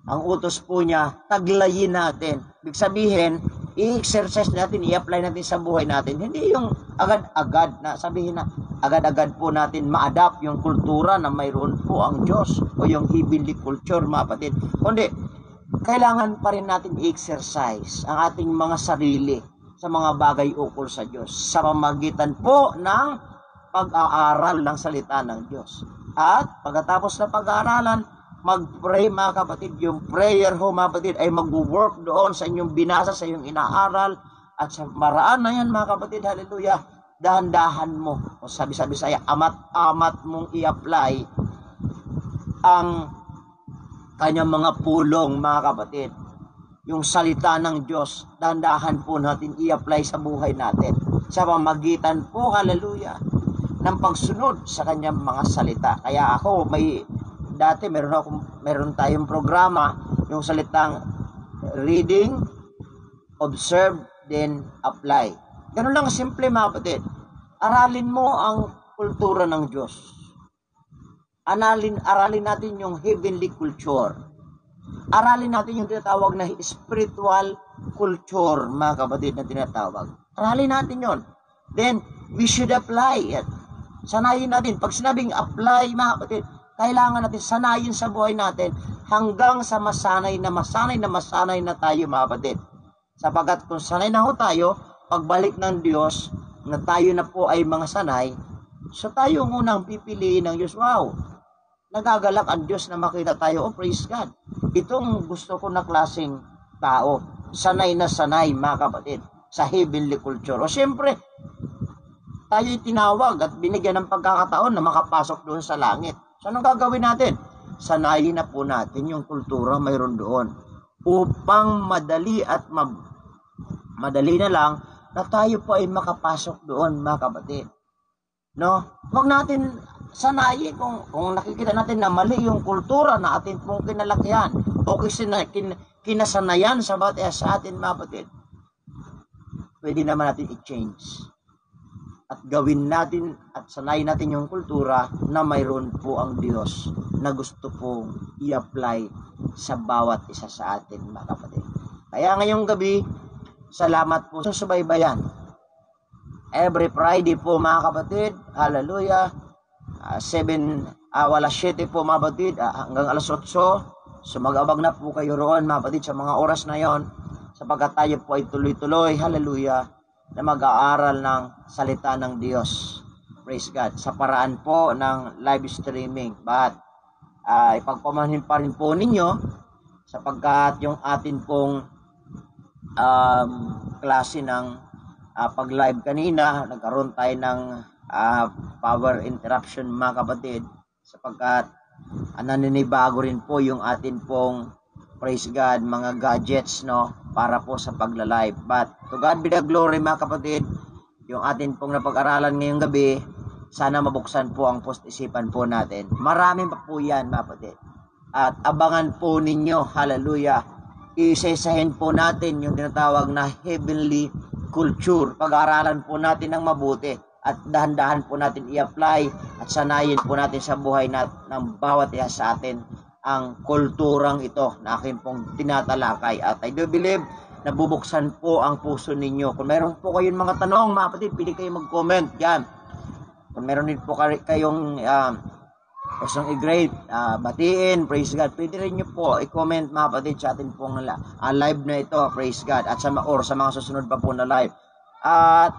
ang utos po niya, taglayin natin. Ibig sabihin, i-exercise natin, i-apply natin sa buhay natin. Hindi yung agad-agad na sabihin na agad-agad po natin ma-adapt yung kultura na mayroon po ang Diyos o yung heavenly culture, mga kapatid. Kundi kailangan pa rin natin i-exercise ang ating mga sarili sa mga bagay ukol sa Diyos sa pamamagitan po ng pag-aaral ng salita ng Diyos. At pagkatapos na pag-aaralan, mag-pray, mga kapatid. Yung prayer ho, mga kapatid, ay mag-work doon sa inyong binasa, sa inyong inaaral, at sa maraan na yan, mga kapatid, hallelujah, dahan-dahan mo, o sabi-sabi saya, amat-amat mong i-apply ang kanyang mga pulong, mga kapatid. Yung salita ng Diyos, dahan-dahan po natin i-apply sa buhay natin sa pamamagitan po, hallelujah, ng pagsunod sa kanyang mga salita. Kaya ako, dati meron tayong programa, yung salitang reading, observe, then apply. Ganun lang simple, mga kapatid. Aralin mo ang kultura ng Diyos. Aralin natin yung heavenly culture. Aralin natin yung tinatawag na spiritual culture, mga kapatid, na tinatawag. Aralin natin yon. Then, we should apply it. Sanayin natin. Pag sinabing apply, mga kapatid, kailangan natin sanayin sa buhay natin hanggang sa masanay na tayo, mga kapatid. Sapagkat kung sanay na ho tayo, pagbalik ng Diyos, na tayo na po ay mga sanay, So tayo ang unang pipiliin ng Diyos. Wow! Nagagalak ang Diyos na makita tayo. Oh, praise God. Itong gusto ko na klaseng tao. Sanay na sanay, mga kapatid, sa heavenly culture. O siyempre, tayo'y tinawag at binigyan ng pagkakataon na makapasok doon sa langit. So anong gagawin natin? Sanayin na po natin yung kultura mayroon doon. Upang madali at madali na lang na tayo po ay makapasok doon, mga kapatid. No? Huwag natin sanayin kung nakikita natin na mali yung kultura na atin pong kinalakihan o kinasanayan sa atin, mga kapatid. Pwede naman natin i-change. At gawin natin at sanayin natin yung kultura na mayroon po ang Diyos na gusto pong i-apply sa bawat isa sa atin, mga kapatid. Kaya ngayong gabi, salamat po sa subaybayan. Every Friday po, mga kapatid, hallelujah, 7 po, mga kapatid, hanggang alas 8. So mag-abag na po kayo roon, mga kapatid, sa mga oras na yon, sapagkat tayo po ay tuloy-tuloy, hallelujah, na mag-aaral ng salita ng Diyos. Praise God. Sa paraan po ng live streaming. But ipagpamanhin pa rin po ninyo sapagkat yung atin pong klase ng pag-live kanina, nagkaroon tayo ng power interruption, mga kapatid, sapagkat naninibago rin po yung atin pong, praise God, mga gadgets, no, para po sa pagla-live. But to God be the glory, mga kapatid, yung atin pong napag-aralan ngayong gabi, sana mabuksan po ang post-isipan po natin. Maraming pa po yan, mga kapatid. At abangan po ninyo, hallelujah, isa-isahin po natin yung tinatawag na heavenly culture. Pag-aaralan po natin ng mabuti at dahan-dahan po natin i-apply at sanayin po natin sa buhay ng bawat isa sa atin ang kulturang ito na akin pong tinatalakay. At I do believe na bubuksan po ang puso ninyo. Kung meron po kayong mga tanong, mga kapatid, pili kayo mag-comment yan. Kung meron din po kayong gustong i-grade, batiin, praise God, pwede rin nyo po i-comment, mga kapatid, sa atin pong live na ito, praise God, at sa mga susunod pa po na live. At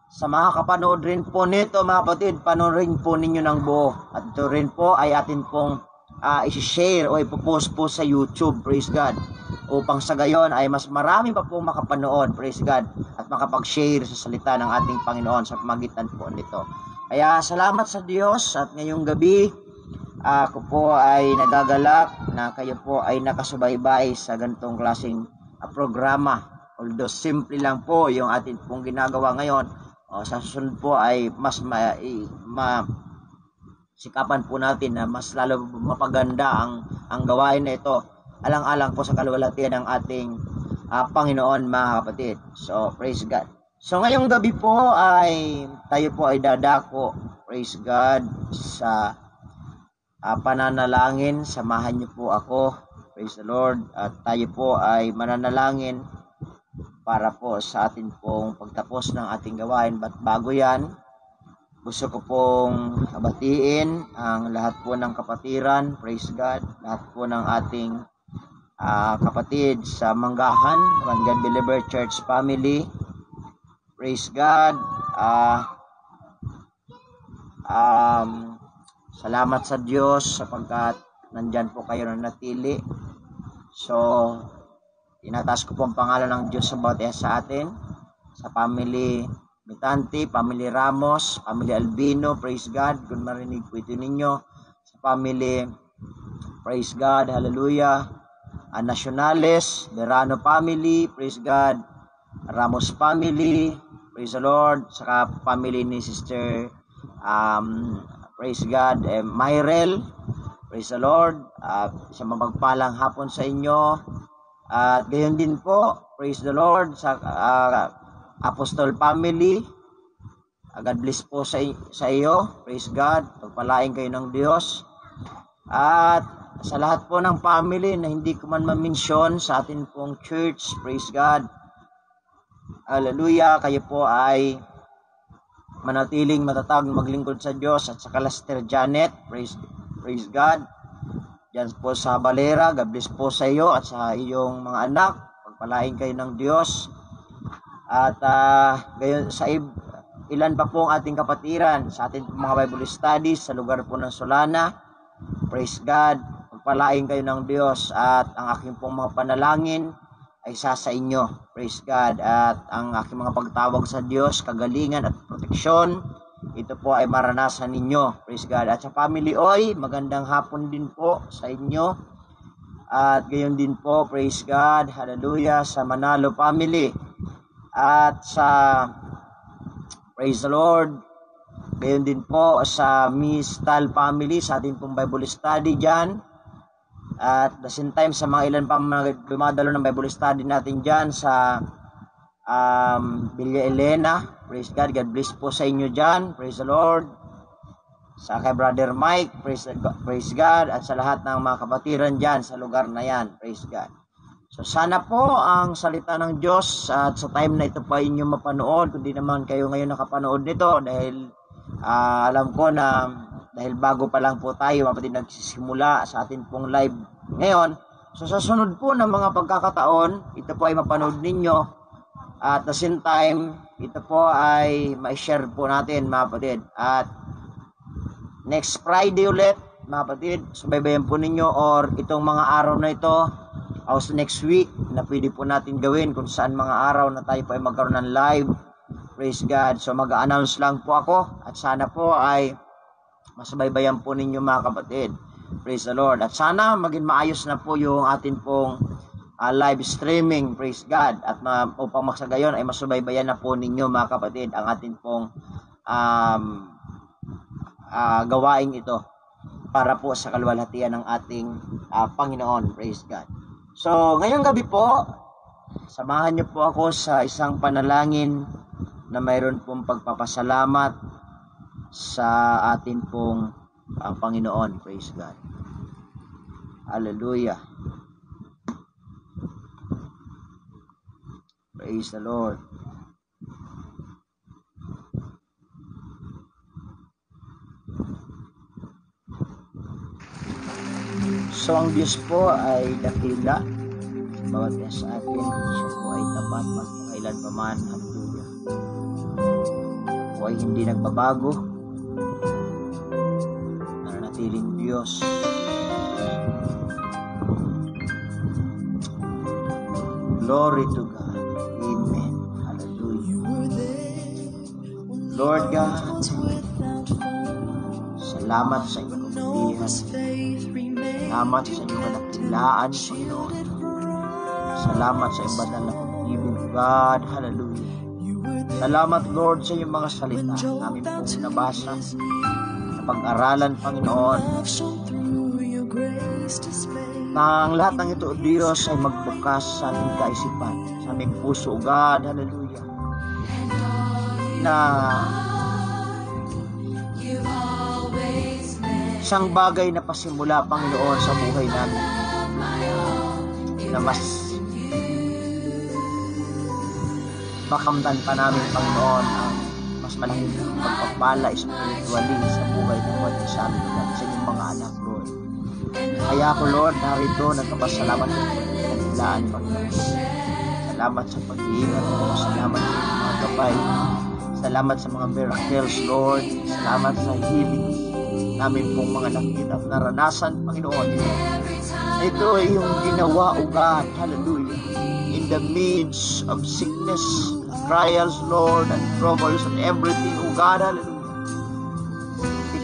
sa mga kapanood rin po nito, mga kapatid, panoorin po ninyo ng buo. At ito rin po ay atin pong i-share o ipopost po sa YouTube, praise God, upang sa gayon ay mas marami pa pong makapanood, praise God, at makapag-share sa salita ng ating Panginoon sa pamagitan po nito. Kaya salamat sa Diyos at ngayong gabi ako po ay nagagalak na kayo po ay nakasubaybay sa ganitong klaseng programa. Although simple lang po yung atin pong ginagawa ngayon, sa susunod po ay mas sikapan po natin na mas lalo mapaganda ang gawain na ito, alang-alang po sa kaluwalhatian ng ating Panginoon, mga kapatid. So praise God. So ngayong gabi po ay tayo po ay dadako, praise God, sa pananalangin. Samahan niyo po ako, praise the Lord, at tayo po ay mananalangin para po sa atin pong pagtapos ng ating gawain. But bago yan, gusto ko pong batiin ang lahat po ng kapatiran, praise God, lahat po ng ating kapatid sa Manggahan, One God Believer Church family. Praise God. Salamat sa Diyos sapagkat nandyan po kayo na natili. So, tinataas ko po ang pangalan ng Diyos sa bawat isa sa atin. Sa family Mitante, family Ramos, family Albino, praise God. Kung marinig po ito ninyo. Sa family, praise God, hallelujah. Nacionales, Verano family, praise God. Ramos family, praise the Lord. Saka family ni Sister praise God, Myrel, praise the Lord. Isang mapagpalang hapon sa inyo. At gayon din po, praise the Lord, sa Apostol family. God bless po sa iyo, praise God. Pagpalain kayo ng Diyos. At sa lahat po ng family na hindi ko man ma-mention sa atin pong church, praise God, hallelujah, kayo po ay manatiling matatag maglingkod sa Diyos. At sa Kalaster Janet, praise God, dyan po sa Balera, God bless po sa iyo at sa iyong mga anak, pagpalain kayo ng Diyos. At gayon sa ilan pa po ang ating kapatiran sa ating mga Bible studies sa lugar po ng Solana. Praise God. Pagpalain kayo ng Diyos at ang aking pong mga panalangin ay sa inyo. Praise God. At ang aking mga pagtawag sa Diyos, kagalingan at proteksyon, ito po ay maranasan ninyo. Praise God. At sa Family Oy, magandang hapon din po sa inyo. At gayon din po, praise God, hallelujah, sa Manalo family. At sa, praise the Lord, gayon din po sa Miss Tal family, sa ating pong Bible study dyan. At the same time, sa mga ilan pa mga dumadalo ng Bible study natin dyan sa Villa Elena. Praise God. God bless po sa inyo dyan. Praise the Lord. Sa kay Brother Mike. Praise God. At sa lahat ng mga kapatiran dyan sa lugar na yan. Praise God. So sana po ang salita ng Diyos at sa time na ito pa inyo mapanood. Kung di naman kayo ngayon nakapanood nito dahil alam ko na dahil bago pa lang po tayo, mapatid nagsisimula sa atin pong live ngayon. So sa sunod po ng mga pagkakataon, ito po ay mapanood ninyo. At the same time, ito po ay ma-share po natin mga kapatid. At next Friday ulit, mga kapatid, subaybayan po ninyo or itong mga araw na ito, also next week, na pwede po natin gawin kung saan mga araw na tayo po ay magkaroon ng live. Praise God. So mag-a-announce lang po ako at sana po ay masubaybayan po ninyo mga kapatid. Praise the Lord. At sana maging maayos na po yung atin pong live streaming. Praise God. At upang magsagayon ay masubaybayan na po ninyo mga kapatid ang atin pong gawain ito para po sa kaluwalhatian ng ating Panginoon. Praise God. So ngayong gabi po, samahan niyo po ako sa isang panalangin na mayroon pong pagpapasalamat sa atin pong Panginoon. Praise God. Hallelujah. Praise the Lord. So ang Diyos po ay dakila bawat isa sa atin. Siya po ay tapat magpakailan pa man. Hallelujah. Siya po ay hindi nagbabago. Nananatiling Diyos. Glory to God. Amen. Hallelujah. Lord God, salamat sa inyong kabutihan. Salamat sa inyong kadakilaan, Panginoon. Salamat sa inyong banal na pag-ibig, God. Hallelujah. Salamat, Lord, sa inyong mga salita namin pong nabasa, na pag-aralan, Panginoon. Na ang lahat ng ito, Diyos, ay magbukas sa aming kaisipan, sa aming puso, God. Hallelujah. Na isang bagay na pasimula, Panginoon, sa buhay namin na mas makamtan pa namin, Panginoon, ang mas malaking pagpapala spiritually sa buhay ng mga sa amin sa inyong mga anak, Lord. Kaya ako, Lord, narito nagpapasalamat sa pagkakilaan, Panginoon. Salamat sa pag-iingat mo. Salamat sa mga gabay. Salamat sa mga miracles, Lord. Salamat sa healing namin pong mga nakita at naranasan, Panginoon. Ito ay yung ginawa, O God. Hallelujah. In the midst of sickness, trials, Lord, and troubles and everything, O God. Hallelujah.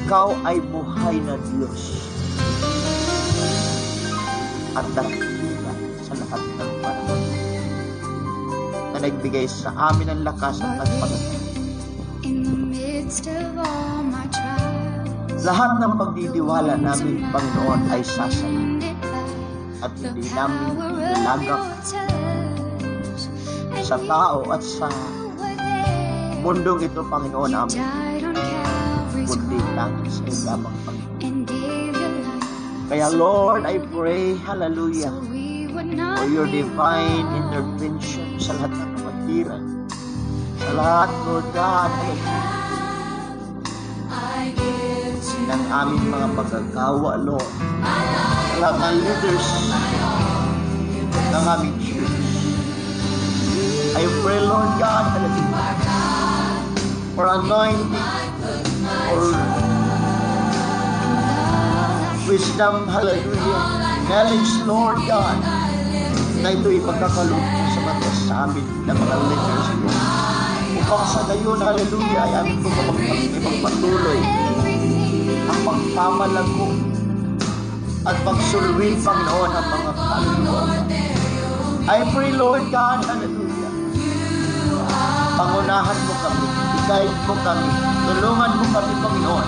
Ikaw ay buhay na Diyos. At nakikita sa lahat ng panahon na nagbigay sa amin ang lakas at pagpapagod. Lahat ng pagdiniwala namin, Panginoon, ay sasayin at hindi namin ilagak sa tao at sa mundong ito, Panginoon, amin. Kundi lang sa iyo lamang, Panginoon. Kaya, Lord, I pray, hallelujah, for your divine intervention sa lahat ng kapatiran. Sa lahat, Lord God, hallelujah, ng aming mga pagkagawa, Lord. Sa lahat ng leaders ng aming church. I pray, Lord God, hallelujah, for anointing, for wisdom, hallelujah, knowledge, Lord God, na ito'y pagkakaloob mo sa mga sa amin na mga leaders, Lord. Upang sa gayon, hallelujah, ay amin po magpatuloy ang pagpapalago at pagsulwin, Panginoon, ang mga kaluluwa. I pray, Lord God, hallelujah, pangunahan mo kami, i-guide mo kami, tulungan mo kami, Panginoon,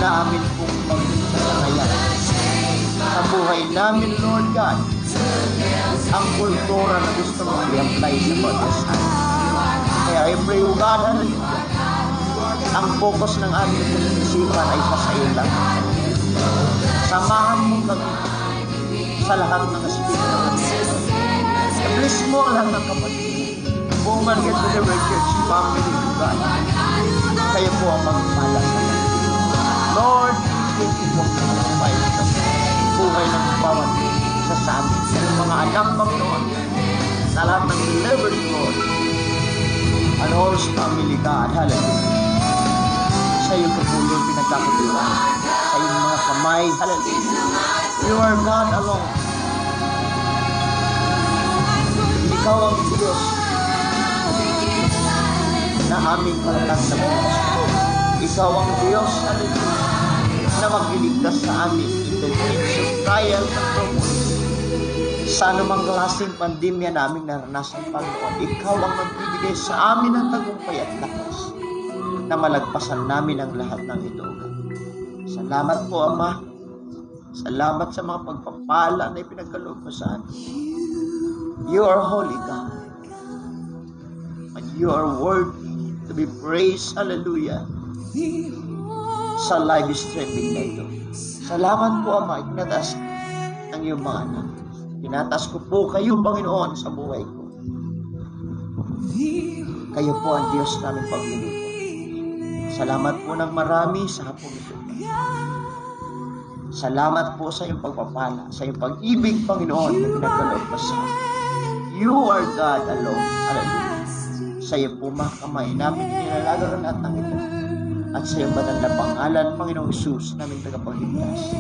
na amin pong pagkakalayan sa buhay namin, Lord God, ang kultura na gusto mong i-apply sa pag-asan. Kaya I pray, O God, hallelujah, ang focus ng aming isipan ay sa iyo lang. Samahan mo kami sa lahat ng aspect ng amin. Bless mo ang lahat ng kapatid. Buong Market Delivery Church family, O God, kayo po ang magpala sa amin. Lord, thank you po ang buhay ng bawat isa sa amin. Sa mga anak, Panginoon, sa lahat ng delivery, Lord, and all family, God, hallelujah. Sa iyo ko po yung pinagkakatiwala. Sa iyong mga kamay, hallelujah. You are God alone. Ikaw ang Diyos na aming palatag sa buhay. Ikaw ang Diyos, hallelujah, na magliligtas sa amin in the midst of trials and troubles. Sa anumang klaseng pandemya namin naranasan, Panginoon, ikaw ang magbibigay sa amin ng tagumpay at lakas na malagpasan namin ang lahat ng ito. Salamat po, Ama. Salamat sa mga pagpapala na ipinagkaloob mo sa amin. You are holy, God. And you are worthy to be praised. Hallelujah. Sa live streaming na ito. Salamat po, Ama. Itinatas ang iyong mga anak. Tinatas ko po kayo, Panginoon, sa buhay ko. Kayo po ang Diyos naming paglilingkod. Salamat po ng marami sa hapong ito. Salamat po sa iyong pagpapala, sa iyong pag-ibig, Panginoon, na pinagkaloob mo sa amin. You are God alone. Hallelujah. Sa iyo po mga kamay namin inilalaga lahat ng ito. At sa iyong banal na pangalan, Panginoong Isus, namin tagapagligtas.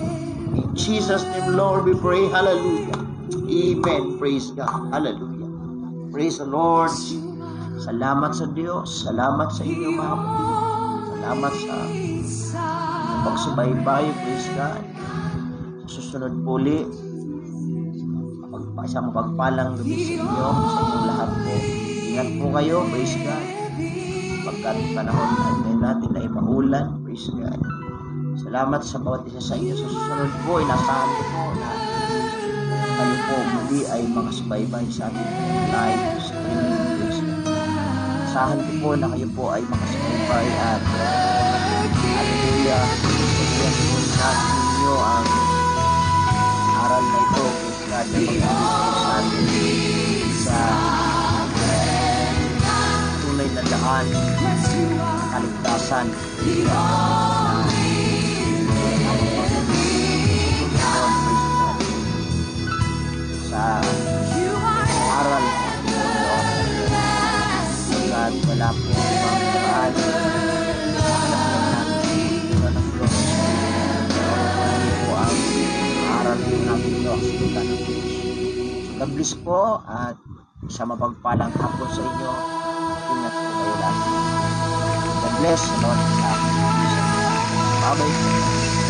In Jesus' name, Lord, we pray. Hallelujah. Amen. Praise God. Hallelujah. Praise the Lord. Salamat sa Diyos. Salamat sa inyo, mga kapatid. Salamat sa pagsubaybay. Praise God. Susunod po ulit. Isang mapagpalang gabi sa inyo, sa inyong lahat po. Ingat po kayo. Praise God. Pagkat panahon natin na maulan. Praise God. Salamat sa bawat isa sa inyo. Sa susunod po, inasahan ko po na kayo po muli ay makasubaybay sa ating live streaming. Praise God. Inasahan ko po na kayo po ay makasubaybay at hallelujah. Yes po natin ninyo ang aral na ito. Praise God. Na mag-ibig sa atin sa tunay na daan kaligtasan sa aral at wala po ibang paraan ng Diyos po ang aral po natin ito ang salita ng Diyos. God bless po at sa mapagpalang hapon sa inyo. Ingat po kayo lahat. God bless, Lord. Bye-bye.